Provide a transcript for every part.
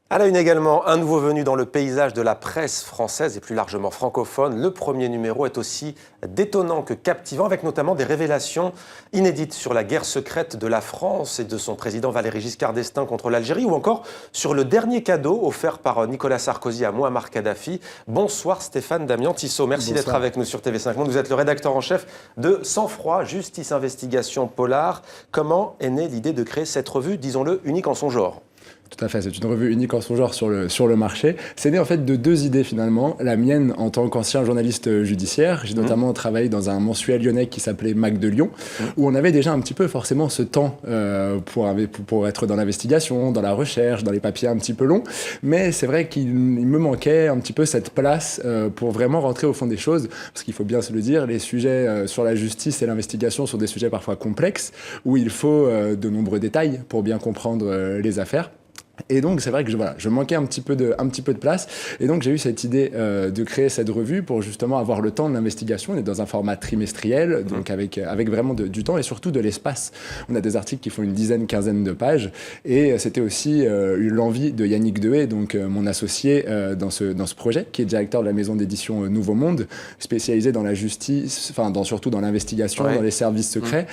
À la une également, un nouveau venu dans le paysage de la presse française et plus largement francophone. Le premier numéro est aussi détonnant que captivant, avec notamment des révélations inédites sur la guerre secrète de la France et de son président Valéry Giscard d'Estaing contre l'Algérie, ou encore sur le dernier cadeau offert par Nicolas Sarkozy à Mouammar Kadhafi. Bonsoir Stéphane Damian Tissot, merci d'être avec nous sur TV5 Monde. Vous êtes le rédacteur en chef de Sang Froid, Justice Investigation Polar. Comment est née l'idée de créer cette revue, disons-le, unique en son genre ? Tout à fait, c'est une revue unique en son genre sur le marché. C'est né en fait de deux idées finalement. La mienne en tant qu'ancien journaliste judiciaire, j'ai notamment travaillé dans un mensuel lyonnais qui s'appelait Mac de Lyon, où on avait déjà un petit peu forcément ce temps pour être dans l'investigation, dans la recherche, dans les papiers un petit peu longs. Mais c'est vrai qu'il me manquait un petit peu cette place pour vraiment rentrer au fond des choses, parce qu'il faut bien se le dire, les sujets sur la justice et l'investigation sont des sujets parfois complexes, où il faut de nombreux détails pour bien comprendre les affaires. Et donc c'est vrai que je manquais un petit peu de place, et donc j'ai eu cette idée de créer cette revue pour justement avoir le temps de l'investigation. On est dans un format trimestriel, donc avec vraiment du temps et surtout de l'espace. On a des articles qui font une dizaine, quinzaine de pages, et c'était aussi l'envie de Yannick Dehaye, donc mon associé dans ce projet, qui est directeur de la maison d'édition Nouveau Monde, spécialisé dans la justice, surtout dans l'investigation, dans les services secrets.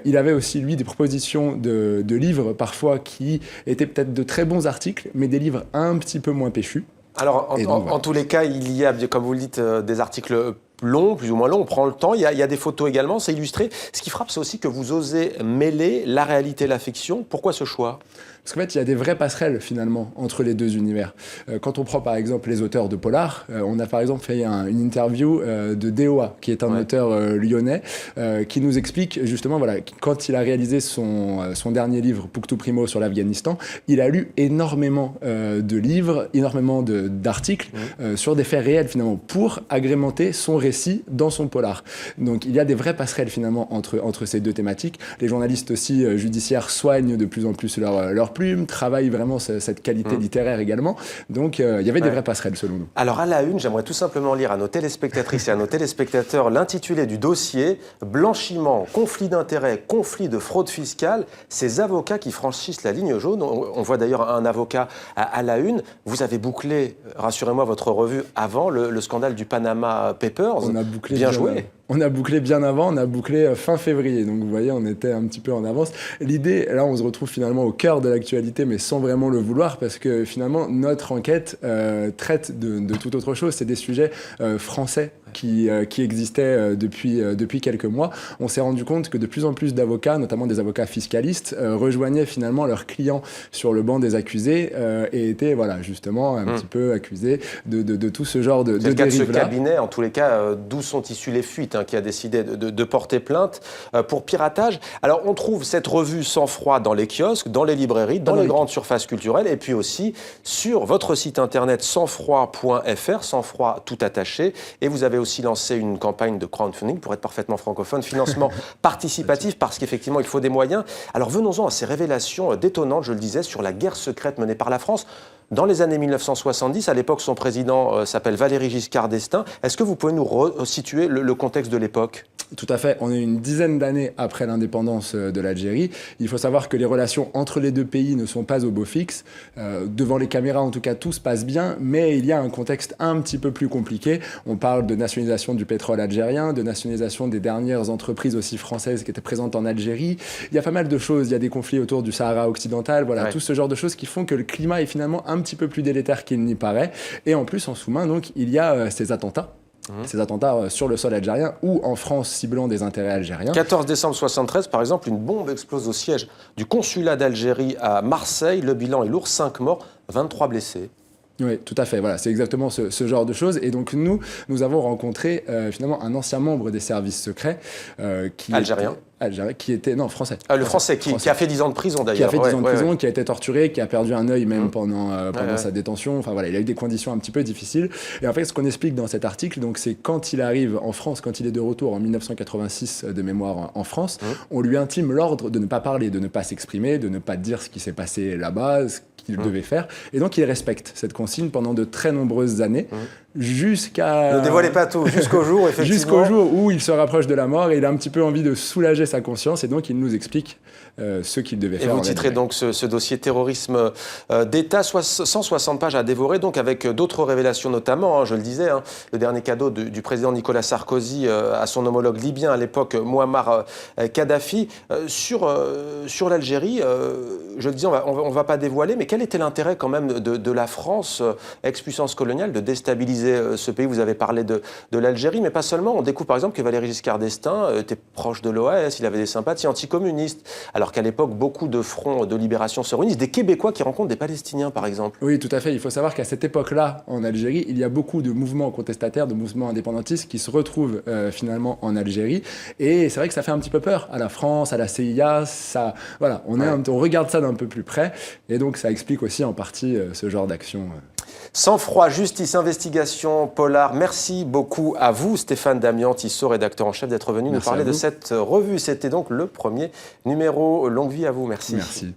Il avait aussi lui des propositions de livres parfois qui étaient peut-être de très bons articles, mais des livres un petit peu moins péchus. Alors, en tous les cas, il y a, comme vous le dites, des articles longs, plus ou moins longs, on prend le temps, il y a des photos également, c'est illustré. Ce qui frappe, c'est aussi que vous osez mêler la réalité et la fiction. Pourquoi ce choix ? Parce qu'en fait, il y a des vraies passerelles, finalement, entre les deux univers. Quand on prend, par exemple, les auteurs de polar, on a, par exemple, fait une interview de DOA, qui est un auteur lyonnais, qui nous explique, justement, quand il a réalisé son dernier livre, Pouctou Primo, sur l'Afghanistan, il a lu énormément de livres, énormément d'articles sur des faits réels, finalement, pour agrémenter son récit dans son polar. Donc, il y a des vraies passerelles, finalement, entre ces deux thématiques. Les journalistes aussi judiciaires soignent de plus en plus leur plume, travaille vraiment cette qualité littéraire également. Donc, il y avait des vraies passerelles, selon nous. Alors, à la une, j'aimerais tout simplement lire à nos téléspectatrices et à nos téléspectateurs l'intitulé du dossier « Blanchiment, conflit d'intérêts, conflit de fraude fiscale, ces avocats qui franchissent la ligne jaune ». On voit d'ailleurs un avocat à la une. Vous avez bouclé, rassurez-moi, votre revue avant le scandale du Panama Papers. On a bouclé bien joué. On a bouclé bien avant, on a bouclé fin février. Donc vous voyez, on était un petit peu en avance. L'idée, là, on se retrouve finalement au cœur de l'actualité, mais sans vraiment le vouloir, parce que finalement, notre enquête traite de toute autre chose. C'est des sujets français qui existaient depuis quelques mois. On s'est rendu compte que de plus en plus d'avocats, notamment des avocats fiscalistes, rejoignaient finalement leurs clients sur le banc des accusés et étaient justement un petit peu accusés de tout ce genre de dérives-là. C'est le cas de ce cabinet, en tous les cas, d'où sont issues les fuites, qui a décidé de porter plainte pour piratage. Alors, on trouve cette revue Sang Froid dans les kiosques, dans les librairies, dans les grandes surfaces culturelles, et puis aussi sur votre site internet sangfroid.fr, Sang Froid tout attaché, et vous avez aussi lancé une campagne de crowdfunding, pour être parfaitement francophone, financement participatif, parce qu'effectivement, il faut des moyens. Alors, venons-en à ces révélations détonnantes, je le disais, sur la guerre secrète menée par la France dans les années 1970. À l'époque, son président s'appelle Valéry Giscard d'Estaing. Est-ce que vous pouvez nous resituer le contexte de l'époque ? Tout à fait. On est une dizaine d'années après l'indépendance de l'Algérie. Il faut savoir que les relations entre les deux pays ne sont pas au beau fixe. Devant les caméras, en tout cas, tout se passe bien, mais il y a un contexte un petit peu plus compliqué. On parle de nationalisation du pétrole algérien, de nationalisation des dernières entreprises aussi françaises qui étaient présentes en Algérie. Il y a pas mal de choses. Il y a des conflits autour du Sahara occidental, tout ce genre de choses qui font que le climat est finalement un petit peu plus délétère qu'il n'y paraît. Et en plus, en sous-main, donc, il y a ces attentats. Ces attentats sur le sol algérien ou en France ciblant des intérêts algériens. 14 décembre 1973, par exemple, une bombe explose au siège du consulat d'Algérie à Marseille. Le bilan est lourd, 5 morts, 23 blessés. Oui, tout à fait. Voilà, c'est exactement ce genre de choses. Et donc nous avons rencontré finalement un ancien membre des services secrets algérien. Qui était français. Le français qui a fait 10 ans de prison d'ailleurs. Qui a fait 10 ans de prison, qui a été torturé, qui a perdu un œil même pendant sa détention. Enfin voilà, il a eu des conditions un petit peu difficiles. Et en fait, ce qu'on explique dans cet article, donc, c'est quand il arrive en France, quand il est de retour en 1986 de mémoire en France, on lui intime l'ordre de ne pas parler, de ne pas s'exprimer, de ne pas dire ce qui s'est passé là-bas, qu'il devait faire. Et donc, il respecte cette consigne pendant de très nombreuses années, jusqu'à... Ne dévoilez pas tout, jusqu'au jour, effectivement. Jusqu'au jour où il se rapproche de la mort et il a un petit peu envie de soulager sa conscience, et donc il nous explique ce qu'il devait faire. Et vous titrez donc ce dossier terrorisme d'État, 160 pages à dévorer, donc avec d'autres révélations notamment, je le disais, le dernier cadeau du président Nicolas Sarkozy à son homologue libyen à l'époque, Mouammar Kadhafi. Sur l'Algérie, je le disais, on va pas dévoiler, mais quel était l'intérêt quand même de la France, ex-puissance coloniale, de déstabiliser ce pays? Vous avez parlé de l'Algérie, mais pas seulement. On découvre par exemple que Valéry Giscard d'Estaing était proche de l'OAS, il avait des sympathies anticommunistes, alors qu'à l'époque, beaucoup de fronts de libération se réunissent, des Québécois qui rencontrent des Palestiniens, par exemple. Oui, tout à fait. Il faut savoir qu'à cette époque-là, en Algérie, il y a beaucoup de mouvements contestataires, de mouvements indépendantistes qui se retrouvent finalement en Algérie. Et c'est vrai que ça fait un petit peu peur à la France, à la CIA. Ça, voilà, on regarde ça d'un peu plus près. Et donc, ça explique aussi en partie ce genre d'action. Sang-froid, justice, investigation, polar. Merci beaucoup à vous, Stéphane Damian Tissot, rédacteur en chef, d'être venu nous parler de cette revue. C'était donc le premier numéro. Longue vie à vous. Merci. Merci.